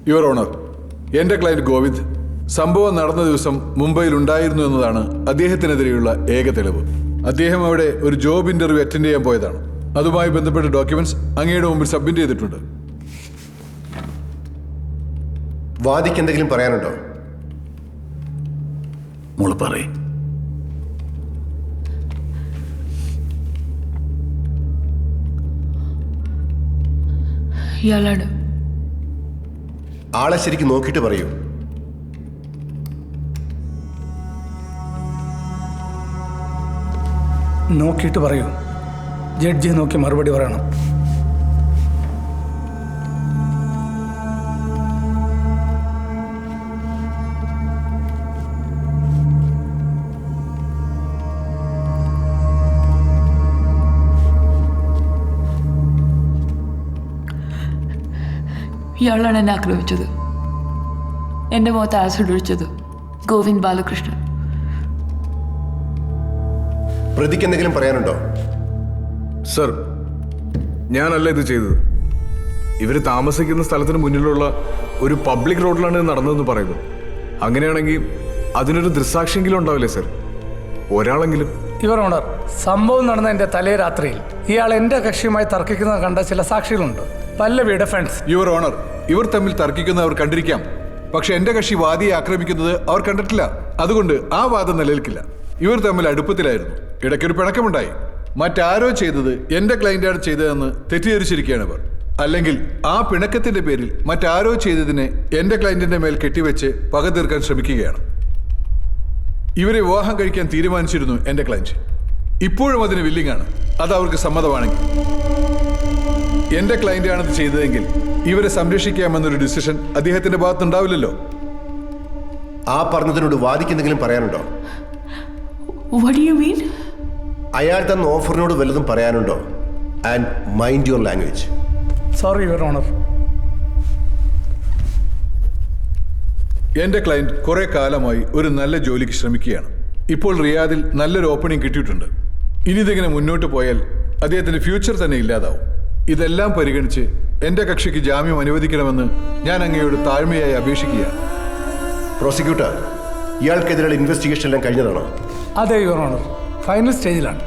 Your honour, എൻ്റെ client Govind സംഭവം നടന്ന ദിവസം മുംബൈയിൽ ഉണ്ടായിരുന്നു എന്നതാണ് അദ്ദേഹത്തിനെതിരെയുള്ള ഏക തെളിവ്. അദ്ദേഹം അവിടെ ഒരു ജോബ് ഇന്റർവ്യൂ അറ്റൻഡ് ചെയ്യാൻ പോയതാണ്. അതുമായി ബന്ധപ്പെട്ട ഡോക്യുമെന്റ്സ് അങ്ങയുടെ മുമ്പിൽ സബ്മിറ്റ് ചെയ്തിട്ടുണ്ട്. വാദിക്ക് എന്തെങ്കിലും പറയാനുണ്ടോ? മോള് പറയ്. ഇയാളാണ്. ആളെ ശരിക്കും നോക്കിയിട്ട് പറയൂ. നോക്കിയിട്ട് പറയൂ. ജഡ്ജിയെ നോക്കി മറുപടി പറയണം. ഇയാളാണ് എന്നെ ആക്രമിച്ചത്. എൻ്റെ മുഖത്ത് ആസിഡ് ഒഴിച്ചത് ഗോവിന്ദ് ബാലകൃഷ്ണൻ. പ്രതിക്ക് എന്തെങ്കിലും പറയാനുണ്ടോ? സർ, ഞാനല്ല ഇത് ചെയ്തത്. ഇവർ താമസിക്കുന്ന സ്ഥലത്തിന് മുന്നിലുള്ള ഒരു പബ്ലിക് റോഡിലാണ് ഇത് നടന്നതെന്ന് പറയുന്നത്. അങ്ങനെയാണെങ്കിൽ അതിനൊരു ദൃക്സാക്ഷിയെങ്കിലും ഉണ്ടാവില്ലേ സർ? ഒരാളെങ്കിലും. യുവർ ഓണർ, സംഭവം നടന്ന എൻ്റെ തലേ രാത്രിയിൽ ഇയാൾ എൻ്റെ കക്ഷിയുമായി തർക്കിക്കുന്നത് കണ്ട ചില സാക്ഷികളുണ്ട്. പല്ലവിയുടെ ഫ്രണ്ട്സ്. യുവർ ഓണർ, ഇവർ തമ്മിൽ തർക്കിക്കുന്നത് അവർ കണ്ടിരിക്കാം. പക്ഷെ എൻ്റെ കക്ഷി വാദിയെ ആക്രമിക്കുന്നത് അവർ കണ്ടിട്ടില്ല. അതുകൊണ്ട് ആ വാദം നിലനിൽക്കില്ല. ഇവർ തമ്മിൽ അടുപ്പത്തിലായിരുന്നു. ഇടയ്ക്കൊരു പിണക്കമുണ്ടായി. മറ്റാരോ ചെയ്തത് എൻ്റെ ക്ലയന്റാണ് ചെയ്തതെന്ന് തെറ്റിദ്ധരിച്ചിരിക്കുകയാണ് ഇവർ. അല്ലെങ്കിൽ ആ പിണക്കത്തിന്റെ പേരിൽ മറ്റാരോ ചെയ്തതിനെ എൻ്റെ ക്ലയന്റിന്റെ മേൽ കെട്ടിവെച്ച് പക തീർക്കാൻ ശ്രമിക്കുകയാണ്. ഇവരെ വിവാഹം കഴിക്കാൻ തീരുമാനിച്ചിരുന്നു എൻ്റെ ക്ലയന്റ്. ഇപ്പോഴും അതിന് വില്ലിംഗ് ആണ്. അത് അവർക്ക് സമ്മതമാണെങ്കിൽ. എൻ്റെ ക്ലയന്റാണത് ചെയ്തതെങ്കിൽ ഇവരെ സംരക്ഷിക്കാമെന്നൊരു ഡിസിഷൻ അദ്ദേഹത്തിന്റെ ഭാഗത്തുണ്ടാവില്ലല്ലോ. ആ പറഞ്ഞതിനോട് വാദിക്ക് എന്തെങ്കിലും പറയാനുണ്ടോ? What do you mean? അയാൾ തന്ന ഓഫറിനോട് വല്ലതും പറയാനുണ്ടോ? And mind your language. Sorry your honour. എൻ്റെ ക്ലയന്റ് കുറെ കാലമായി ഒരു നല്ല ജോലിക്ക് ശ്രമിക്കുകയാണ്. ഇപ്പോൾ റിയാദിൽ നല്ലൊരു ഓപ്പണിംഗ് കിട്ടിയിട്ടുണ്ട്. ഇനി ഇതിങ്ങനെ മുന്നോട്ട് പോയാൽ അദ്ദേഹത്തിന്റെ ഫ്യൂച്ചർ തന്നെ ഇല്ലാതാവും. ഇതെല്ലാം പരിഗണിച്ച് എൻ്റെ കക്ഷിക്ക് ജാമ്യം അനുവദിക്കണമെന്ന് ഞാൻ അങ്ങയോട് താഴ്മയായി അപേക്ഷിക്കുകയാണ്. പ്രോസിക്യൂട്ടർ, ഇയാൾക്കെതിരെയുള്ള ഇൻവെസ്റ്റിഗേഷൻ എല്ലാം കഴിഞ്ഞതാണോ? അതെ യുവർ ഓണർ, ഫൈനൽ സ്റ്റേജിലാണ്.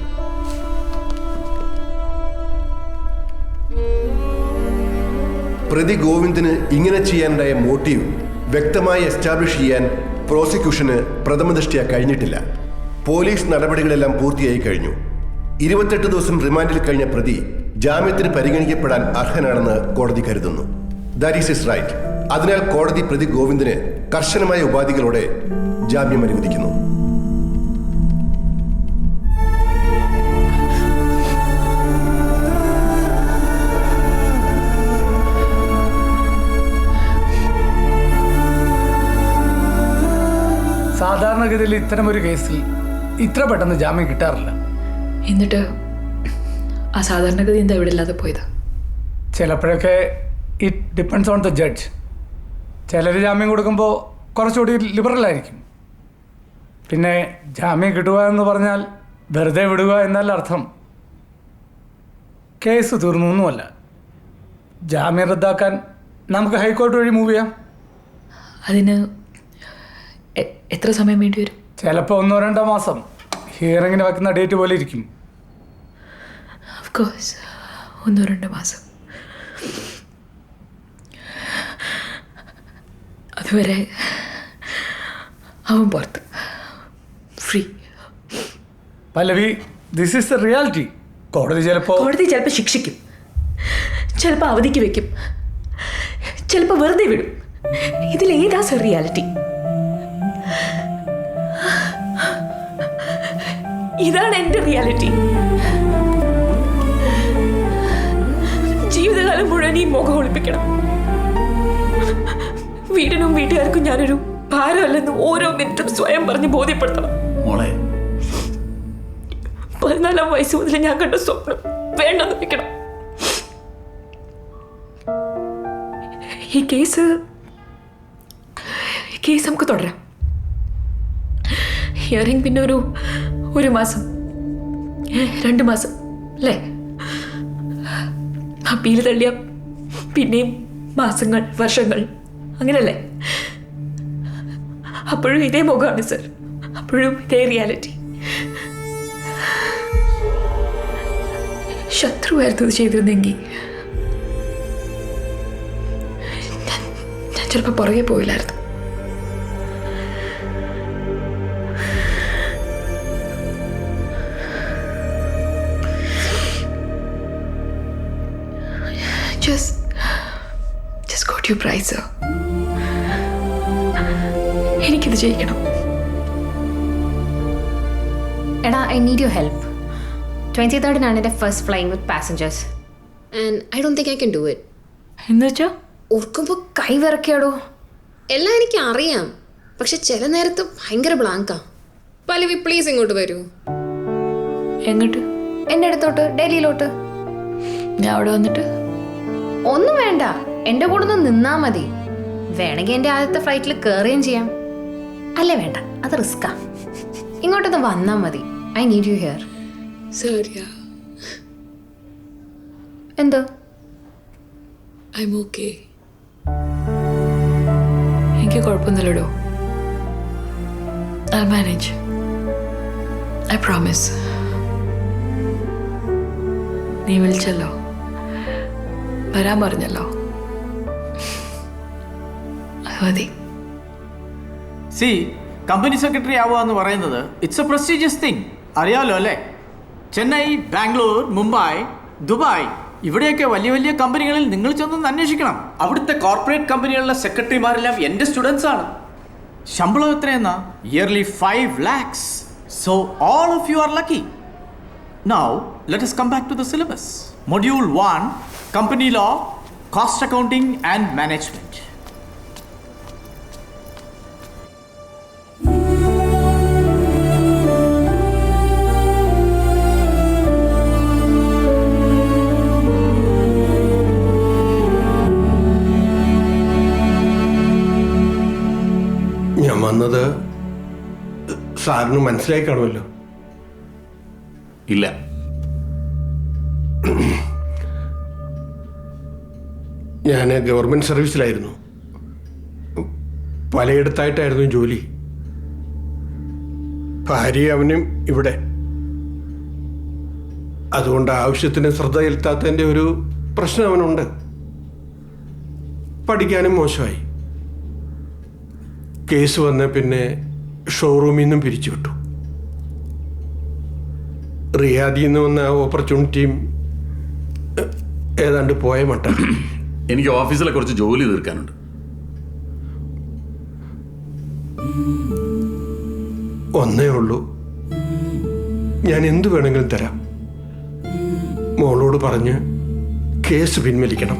പ്രതി ഗോവിന്ദിന് ഇങ്ങനെ ചെയ്യാനുണ്ടായ മോട്ടീവ് വ്യക്തമായി എസ്റ്റാബ്ലിഷ് ചെയ്യാൻ പ്രോസിക്യൂഷന് പ്രഥമദൃഷ്ട്യാ കഴിഞ്ഞിട്ടില്ല. പോലീസ് നടപടികളെല്ലാം പൂർത്തിയായി കഴിഞ്ഞു. 28 ദിവസം റിമാൻഡിൽ കഴിഞ്ഞ പ്രതി ജാമ്യത്തിന് പരിഗണിക്കപ്പെടാൻ അർഹനാണെന്ന് കോടതി കരുതുന്നു. That is is right. അതിനാൽ കോടതി പ്രതി ഗോവിന്ദിന് കർശനമായ ഉപാധികളോടെ ജാമ്യം അനുവദിക്കുന്നു. സാധാരണഗതിയിൽ ഇത്തരമൊരു കേസിൽ ഇത്ര പെട്ടെന്ന് ജാമ്യം കിട്ടാറില്ല. എന്നിട്ട് ആ സാധാരണഗതി എന്താ ഇവിടെ ഇല്ലാതെ പോയത്? ചിലപ്പോഴൊക്കെ it depends on the judge. ചിലർ ജാമ്യം കൊടുക്കുമ്പോൾ കുറച്ചുകൂടി ലിബറലായിരിക്കും. പിന്നെ ജാമ്യം കിട്ടുക എന്ന് പറഞ്ഞാൽ വെറുതെ വിടുക എന്നല്ല അർത്ഥം. കേസ് തീർന്നൊന്നുമല്ല. ജാമ്യം റദ്ദാക്കാൻ നമുക്ക് ഹൈക്കോടതി വഴി മൂവ് ചെയ്യാം. അതിന് എത്ര സമയം വേണ്ടി വരും? ചിലപ്പോൾ 1-2 മാസം. ഹിയറിങ്ങിന് വെക്കുന്ന ഡേറ്റ് പോലെ ഇരിക്കും. ഓഫ് കോഴ്സ് 1-2 മാസം. അതുവരെ അവൻ പുറത്ത് free. Pallavi, this is the reality. കോടതി ചിലപ്പോൾ ശിക്ഷിക്കും, ചിലപ്പോൾ അവധിക്ക് വെക്കും, ചിലപ്പോൾ വെറുതെ വിടും. ഇതിലേതാ സർ റിയാലിറ്റി? ഇതാണ് എൻ്റെ റിയാലിറ്റി. ജീവിതകാലം മുഴുവൻ ഈ മുഖം ഒളിപ്പിക്കണം. വീടിനും വീട്ടുകാർക്കും ഞാനൊരു ഭാരമല്ലെന്ന് ഓരോ മിനിറ്റും സ്വയം പറഞ്ഞ് ബോധ്യപ്പെടുത്തണം. മോളെ, 14-ാം വയസ്സ് മുതൽ ഞാൻ കണ്ട സ്വപ്നം വേണ്ടെന്ന് വെക്കണം. ഈ കേസ് നമുക്ക് തുടരാം. ഹിയറിംഗ് പിന്നെ ഒരു മാസം 2 മാസം അല്ലേ? അപ്പീൽ തള്ളിയ പിന്നെയും മാസങ്ങൾ, വർഷങ്ങൾ. അങ്ങനല്ലേ? അപ്പോഴും ഇതേ മുഖമാണ് സർ, അപ്പോഴും ഇതേ റിയാലിറ്റി. ശത്രുവായിരുന്നു ഇത് ചെയ്തിരുന്നെങ്കിൽ ഞാൻ ചിലപ്പോൾ പുറകെ പോയില്ലായിരുന്നു. Just got your prize, sir. എനിക്കിത് ജയിക്കണം. എടാ, I need your help. 23rd എൻ്റെ first flying with passengers and I don't think I can do it. എന്നുവെച്ചാ ഓർക്കുമ്പോൾ കൈ വിറക്കിയാടോ. എല്ലാം എനിക്ക് അറിയാം, പക്ഷെ ചില നേരത്ത് ഭയങ്കര ബ്ലാങ്കാ. പല്ലവി പ്ലീസ് ഇങ്ങോട്ട് വരൂ. എങ്ങോട്ട്? എൻ്റെ അടുത്തോട്ട്, ഡൽഹിയിലോട്ട്. ഞാൻ അവിടെ വന്നിട്ട് ഒന്നും വേണ്ട, എൻ്റെ കൂടെ ഒന്ന് നിന്നാ മതി. വേണമെങ്കിൽ എൻ്റെ ആദ്യത്തെ ഫ്ലൈറ്റിൽ കയറുകയും ചെയ്യാം. അല്ലേ വേണ്ട, അത് റിസ്ക്കാ. ഇങ്ങോട്ടൊന്ന് വന്നാ മതി. I need you here. സോറിയാ, എന്തോ? I am okay. എനിക്ക് കുഴപ്പമൊന്നുമില്ലടോ. I manage, I promise. നീ വിളിച്ചല്ലോ, വരാൻ പറഞ്ഞല്ലോ, അത് മതി. സി, കമ്പനി സെക്രട്ടറി ആവുക എന്ന് പറയുന്നത് ഇറ്റ്സ് എ പ്രസ്റ്റീജിയസ് തിങ്. അറിയാമല്ലോ അല്ലേ? ചെന്നൈ, ബാംഗ്ലൂർ, മുംബൈ, ദുബായ്, ഇവിടെയൊക്കെ വലിയ വലിയ കമ്പനികളിൽ നിങ്ങൾ ചെന്നൊന്ന് അന്വേഷിക്കണം. അവിടുത്തെ കോർപ്പറേറ്റ് കമ്പനികളിലെ സെക്രട്ടറിമാരെല്ലാം എൻ്റെ സ്റ്റുഡൻസ് ആണ്. ശമ്പളം എത്രയെന്നാ? Yearly 5 lakhs. So all of you are lucky. Now, let us come back to the syllabus. Module 1, Company Law, Cost Accounting and Management. ഞാൻ വന്നത് സാറിന് മനസ്സിലായി കാണുമല്ലോ. ഇല്ല. ഞാൻ ഗവൺമെൻറ് സർവീസിലായിരുന്നു. പലയിടത്തായിട്ടായിരുന്നു ജോലി. ഭാര്യ അവനും ഇവിടെ. അതുകൊണ്ട് ആവശ്യത്തിന് ശ്രദ്ധ ചെലുത്താത്തതിൻ്റെ ഒരു പ്രശ്നം അവനുണ്ട്. പഠിക്കാനും മോശമായി. കേസ് വന്ന പിന്നെ ഷോറൂമിൽ നിന്നും പിരിച്ചുവിട്ടു. റിയാദിൽ നിന്ന് വന്ന ഓപ്പർച്യൂണിറ്റിയും ഏതാണ്ട് പോയ മട്ട. എനിക്ക് ഓഫീസിലെ കുറച്ച് ജോലി തീർക്കാനുണ്ട്. ഒന്നേ ഉള്ളൂ, ഞാൻ എന്തു വേണമെങ്കിലും തരാം. മോളോട് പറഞ്ഞ് കേസ് പിൻവലിക്കണം.